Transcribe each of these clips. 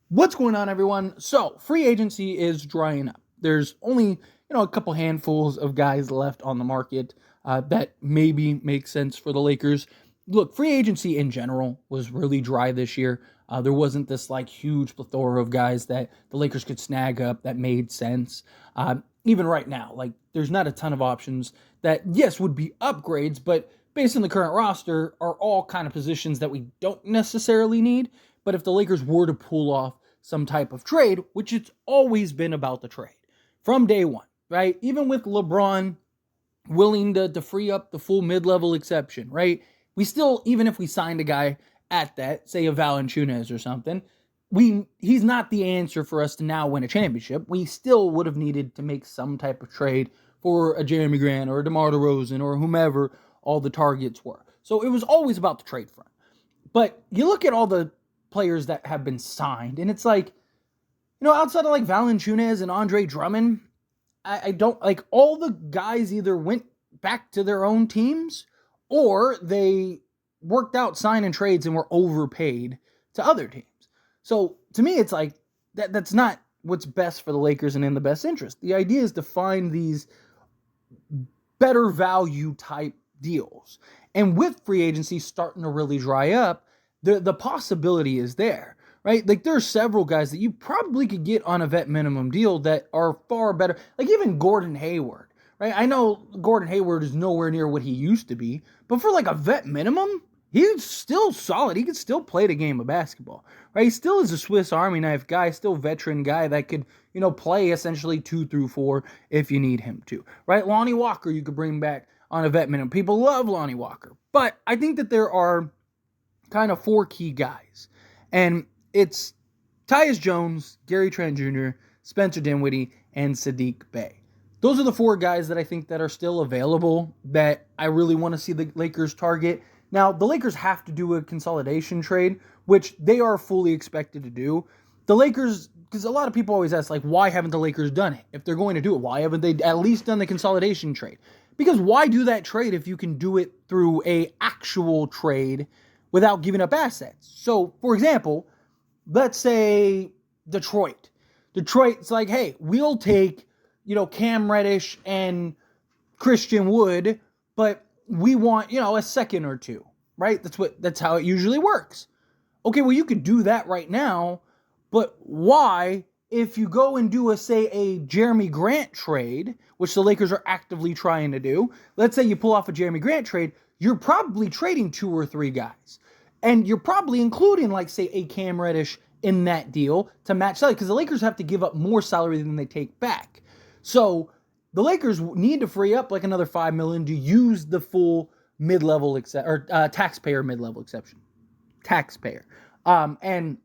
What's going on, everyone? So, free agency is drying up. There's only, a couple handfuls of guys left on the market that maybe make sense for the Lakers. Look, free agency in general was really dry this year. There wasn't this like huge plethora of guys that the Lakers could snag up that made sense. Even right now, like there's not a ton of options that, yes, would be upgrades, but based on the current roster, are all kind of positions that we don't necessarily need. But if the Lakers were to pull off some type of trade, which it's always been about the trade from day one, right? Even with LeBron willing to free up the full mid-level exception, right? We still, even if we signed a guy at that, say a Valanciunas or something, he's not the answer for us to now win a championship. We still would have needed to make some type of trade for a Jeremy Grant or a DeMar DeRozan or whomever all the targets were. So it was always about the trade front. But you look at all the players that have been signed, and it's like, outside of like Valanciunas and Andre Drummond, I don't like all the guys either went back to their own teams or they worked out signing trades and were overpaid to other teams. So to me, it's like that's not what's best for the Lakers and in the best interest. The idea is to find these better value type deals. And with free agency starting to really dry up, the possibility is there, right? Like there are several guys that you probably could get on a vet minimum deal that are far better. Like even Gordon Hayward, right? I know Gordon Hayward is nowhere near what he used to be, but for like a vet minimum, he's still solid. He can still play the game of basketball, right? He still is a Swiss Army knife guy, still veteran guy that could, play essentially 2 through 4 if you need him to, right? Lonnie Walker, you could bring back on a vet minimum. People love Lonnie Walker, but I think that there are kind of 4 key guys, and it's Tyus Jones, Gary Trent Jr., Spencer Dinwiddie, and Saddiq Bey. Those are the 4 guys that I think that are still available that I really want to see the Lakers target. Now, the Lakers have to do a consolidation trade, which they are fully expected to do. The Lakers, because a lot of people always ask, like, why haven't the Lakers done it? If they're going to do it, why haven't they at least done the consolidation trade? Because why do that trade if you can do it through a actual trade without giving up assets? So, for example, let's say Detroit. Detroit's like, hey, we'll take, Cam Reddish and Christian Wood, but we want, a second or two, right? That's how it usually works. Okay, well, you could do that right now, but why, if you go and do a Jeremy Grant trade, which the Lakers are actively trying to do, let's say you pull off a Jeremy Grant trade, you're probably trading 2 or 3 guys. And you're probably including, like, say, a Cam Reddish in that deal to match salary, because the Lakers have to give up more salary than they take back. So the Lakers need to free up like another $5 million to use the full mid-level taxpayer mid-level exception. Taxpayer. And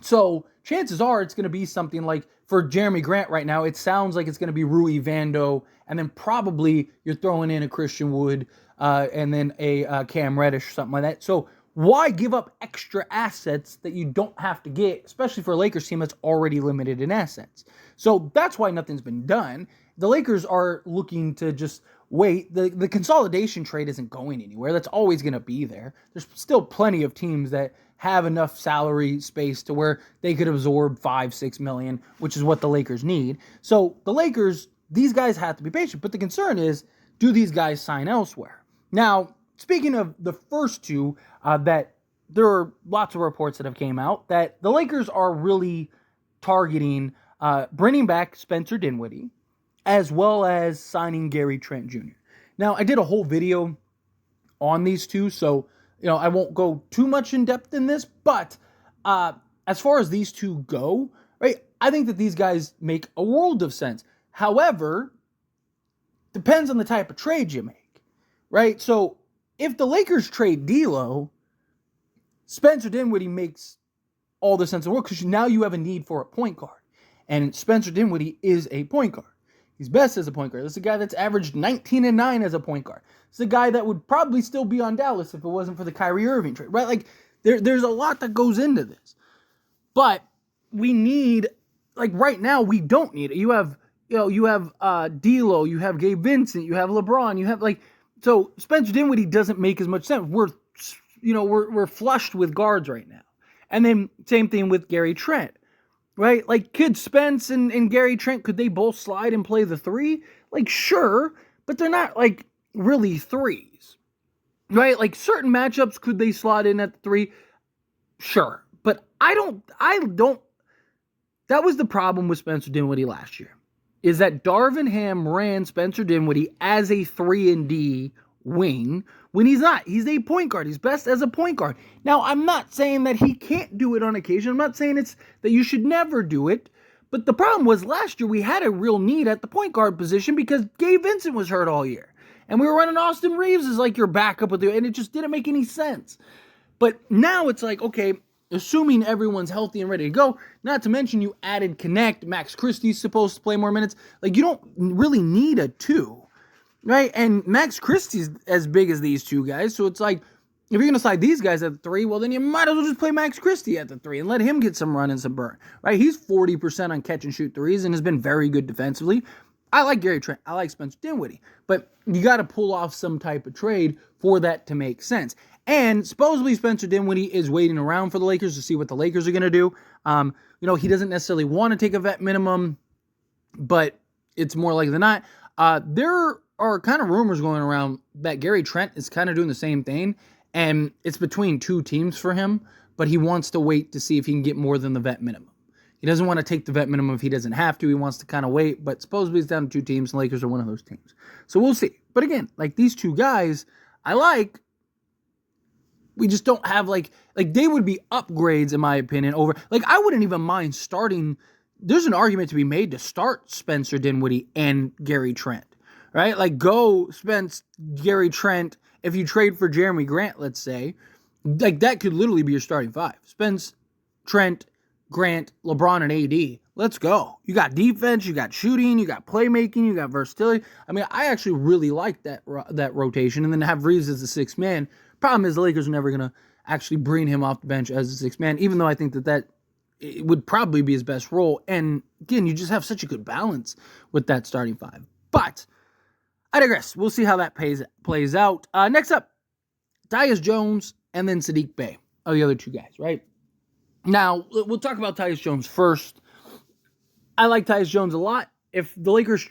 so chances are it's going to be something like, for Jeremy Grant right now, it sounds like it's going to be Rui Vando, and then probably you're throwing in a Christian Wood, and then a Cam Reddish, something like that. So why give up extra assets that you don't have to get, especially for a Lakers team that's already limited in assets? So that's why nothing's been done. The Lakers are looking to just wait. The consolidation trade isn't going anywhere. That's always going to be there. There's still plenty of teams that have enough salary space to where they could absorb $5-6 million, which is what the Lakers need. So the Lakers, these guys have to be patient. But the concern is, do these guys sign elsewhere? Now, speaking of the first 2, that there are lots of reports that have came out that the Lakers are really targeting bringing back Spencer Dinwiddie, as well as signing Gary Trent Jr. Now, I did a whole video on these 2, so I won't go too much in depth in this, but as far as these 2 go, right, I think that these guys make a world of sense. However, depends on the type of trade you make, right? So if the Lakers trade D'Lo, Spencer Dinwiddie makes all the sense in the world, because now you have a need for a point guard, and Spencer Dinwiddie is a point guard. He's best as a point guard. This is a guy that's averaged 19 and 9 as a point guard. It's a guy that would probably still be on Dallas if it wasn't for the Kyrie Irving trade, right? Like, there's a lot that goes into this. But we need, like, right now, we don't need it. You have D'Lo, you have Gabe Vincent, you have LeBron, you have, like, so Spencer Dinwiddie doesn't make as much sense. We're flushed with guards right now. And then same thing with Gary Trent. right? Like, could Spence and Gary Trent, could they both slide and play the 3? Like, sure, but they're not, like, really 3s, right? Like, certain matchups, could they slot in at the 3? Sure, but I don't, that was the problem with Spencer Dinwiddie last year, is that Darvin Ham ran Spencer Dinwiddie as a 3-and-D wing when he's not. He's a point guard. He's best as a point guard. Now, I'm not saying that he can't do it on occasion. I'm not saying it's that you should never do it. But the problem was last year we had a real need at the point guard position because Gabe Vincent was hurt all year. And we were running Austin Reeves as like your backup with you, and it just didn't make any sense. But now it's like, okay, assuming everyone's healthy and ready to go, not to mention you added Connect, Max Christie's supposed to play more minutes. Like, you don't really need a 2, right? And Max Christie's as big as these 2 guys, so it's like, if you're going to slide these guys at the 3, well, then you might as well just play Max Christie at the 3 and let him get some run and some burn, right? He's 40% on catch and shoot threes and has been very good defensively. I like Gary Trent. I like Spencer Dinwiddie. But you got to pull off some type of trade for that to make sense. And supposedly Spencer Dinwiddie is waiting around for the Lakers to see what the Lakers are going to do. He doesn't necessarily want to take a vet minimum, but it's more likely than not. There are kind of rumors going around that Gary Trent is kind of doing the same thing, and it's between 2 teams for him, but he wants to wait to see if he can get more than the vet minimum. He doesn't want to take the vet minimum if he doesn't have to. He wants to kind of wait, but supposedly he's down to 2 teams, and the Lakers are one of those teams. So we'll see. But again, like, these 2 guys, I like. We just don't have, like they would be upgrades, in my opinion, over, like, I wouldn't even mind starting. There's an argument to be made to start Spencer Dinwiddie and Gary Trent, right? Like, go Spence, Gary Trent. If you trade for Jeremy Grant, let's say, like, that could literally be your starting 5. Spence, Trent, Grant, LeBron, and AD. Let's go. You got defense, you got shooting, you got playmaking, you got versatility. I mean, I actually really like that rotation, and then have Reeves as the 6th man. Problem is the Lakers are never going to actually bring him off the bench as a 6th man, even though I think that it would probably be his best role. And again, you just have such a good balance with that starting 5. But I digress. We'll see how that plays out. Next up, Tyus Jones and then Saddiq Bey are the other 2 guys, right? Now, we'll talk about Tyus Jones first. I like Tyus Jones a lot. If the Lakers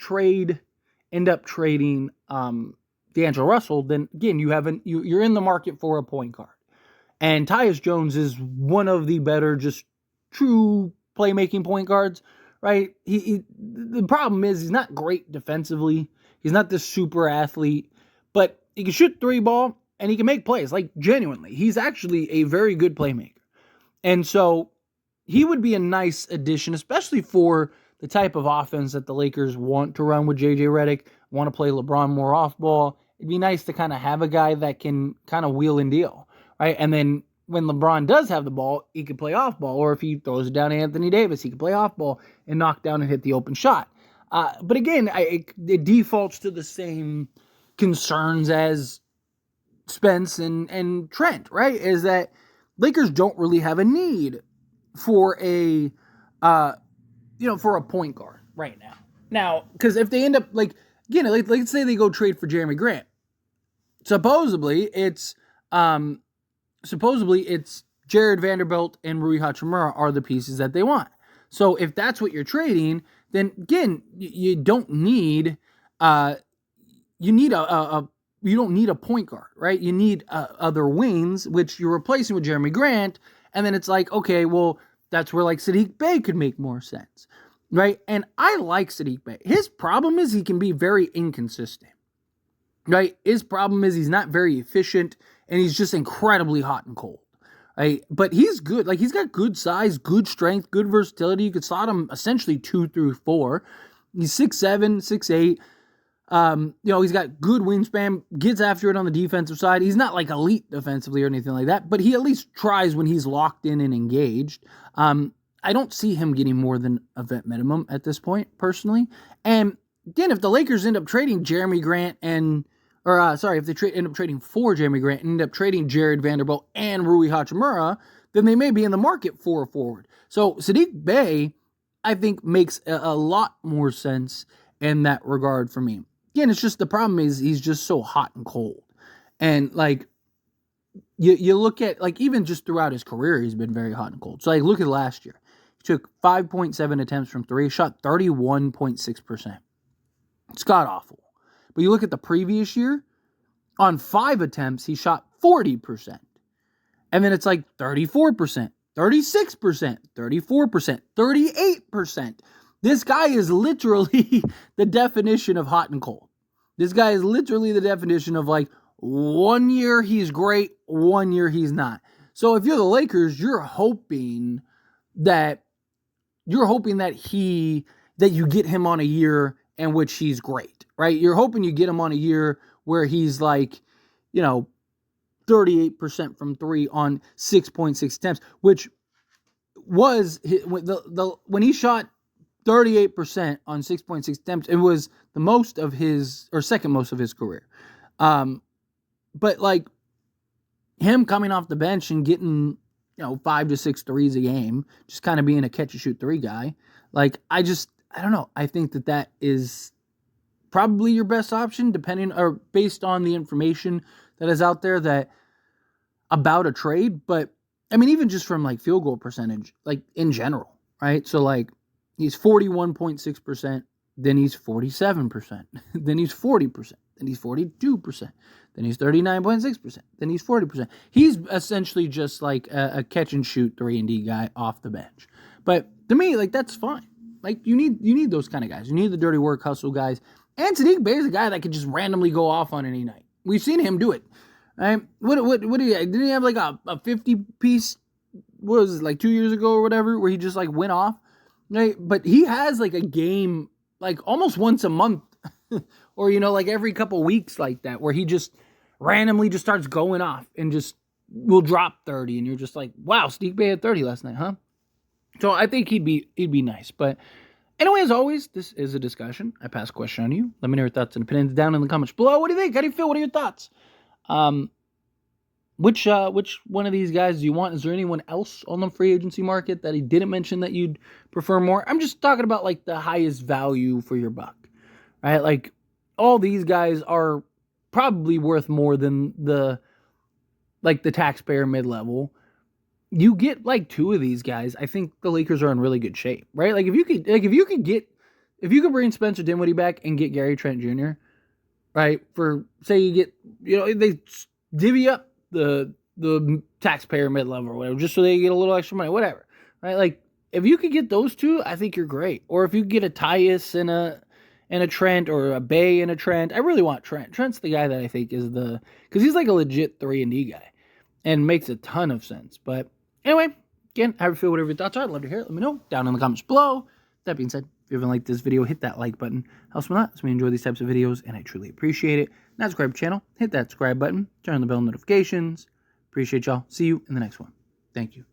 end up trading D'Angelo Russell, then again, you're in the market for a point guard. And Tyus Jones is one of the better, just true playmaking point guards, right? The problem is he's not great defensively. He's not this super athlete, but he can shoot 3 ball and he can make plays. Like, genuinely, he's actually a very good playmaker. And so he would be a nice addition, especially for the type of offense that the Lakers want to run with J.J. Redick, want to play LeBron more off ball. It'd be nice to kind of have a guy that can kind of wheel and deal, right? And then when LeBron does have the ball, he can play off ball. Or if he throws it down to Anthony Davis, he can play off ball and knock down and hit the open shot. But again, it defaults to the same concerns as Spence and Trent, right? Is that Lakers don't really have a need for a point guard right now. Now, because if they end up, like, again, let's say they go trade for Jeremy Grant. Supposedly it's Jared Vanderbilt and Rui Hachimura are the pieces that they want. So if that's what you're trading, then again, you don't need you don't need a point guard, right? You need other wings, which you're replacing with Jeremy Grant, and then it's like, okay, well, that's where, like, Saddiq Bey could make more sense, right? And I like Saddiq Bey. His problem is he can be very inconsistent, right? His problem is he's not very efficient, and he's just incredibly hot and cold, right? But he's good. Like, he's got good size, good strength, good versatility. You could slot him essentially 2 through 4. He's 6'7", 6'8". He's got good wingspan, gets after it on the defensive side. He's not like elite defensively or anything like that, but he at least tries when he's locked in and engaged. I don't see him getting more than a vet minimum at this point, personally. And again, if the Lakers end up trading Jeremy Grant if they end up trading for Jeremy Grant and end up trading Jared Vanderbilt and Rui Hachimura, then they may be in the market for a forward. So Saddiq Bey, I think, makes a lot more sense in that regard for me. Again, it's just the problem is he's just so hot and cold. And, like, you look at, like, even just throughout his career, he's been very hot and cold. So, like, look at last year. He took 5.7 attempts from three, shot 31.6%. It's god-awful. But you look at the previous year, on 5 attempts, he shot 40%. And then it's like 34%, 36%, 34%, 38%. This guy is literally the definition of hot and cold. This guy is literally the definition of like 1 year he's great, 1 year he's not. So if you're the Lakers, you're hoping that you get him on a year in which he's great, right? You're hoping you get him on a year where he's like, 38% from three on 6.6 attempts, which was when he shot 38% on 6.6 attempts, it was the most of his, or second most of his career. But like him coming off the bench and getting, 5 to 6 threes a game, just kind of being a catch and shoot three guy. Like, I don't know. I think that is probably your best option, based on the information that is out there about a trade. But I mean, even just from like field goal percentage, like in general, right? So like he's 41.6%, then he's 47%, then he's 40%, then he's 42%, then he's 39.6%, then he's 40%. He's essentially just like a catch and shoot 3-and-D guy off the bench. But to me, like, that's fine. Like, you need those kind of guys. You need the dirty work hustle guys. And Sadiq Bey is a guy that could just randomly go off on any night. We've seen him do it. Right? What did he have? Didn't he have like a 50-piece, what was it, like 2 years ago or whatever, where he just like went off? Right? But he has like a game like almost once a month or, like every couple weeks like that, where he just randomly just starts going off and just will drop 30. And you're just like, wow, Sadiq Bey had 30 last night, huh? So I think he'd be nice. But anyway, as always, this is a discussion. I pass a question on you. Let me know your thoughts and opinions down in the comments below. What do you think? How do you feel? What are your thoughts? Which one of these guys do you want? Is there anyone else on the free agency market that he didn't mention that you'd prefer more? I'm just talking about like the highest value for your buck, right? Like all these guys are probably worth more than the taxpayer mid-level. You get like 2 of these guys, I think the Lakers are in really good shape, right? Like if you could bring Spencer Dinwiddie back and get Gary Trent Jr., right? For say you get, they divvy up the taxpayer mid-level or whatever, just so they get a little extra money, whatever, right? Like if you could get those 2, I think you're great. Or if you get a Tyus and a Trent, or a Bay and a Trent. I really want Trent. Trent's the guy that I think is because he's like a legit 3-and-D guy and makes a ton of sense. But anyway, again, how do you feel? Whatever your thoughts are, I'd love to hear it. Let me know down in the comments below. That being said, if you haven't liked this video, hit that like button. Helps me a lot. Helps me enjoy these types of videos, and I truly appreciate it. Now, subscribe to the channel. Hit that subscribe button. Turn on the bell notifications. Appreciate y'all. See you in the next one. Thank you.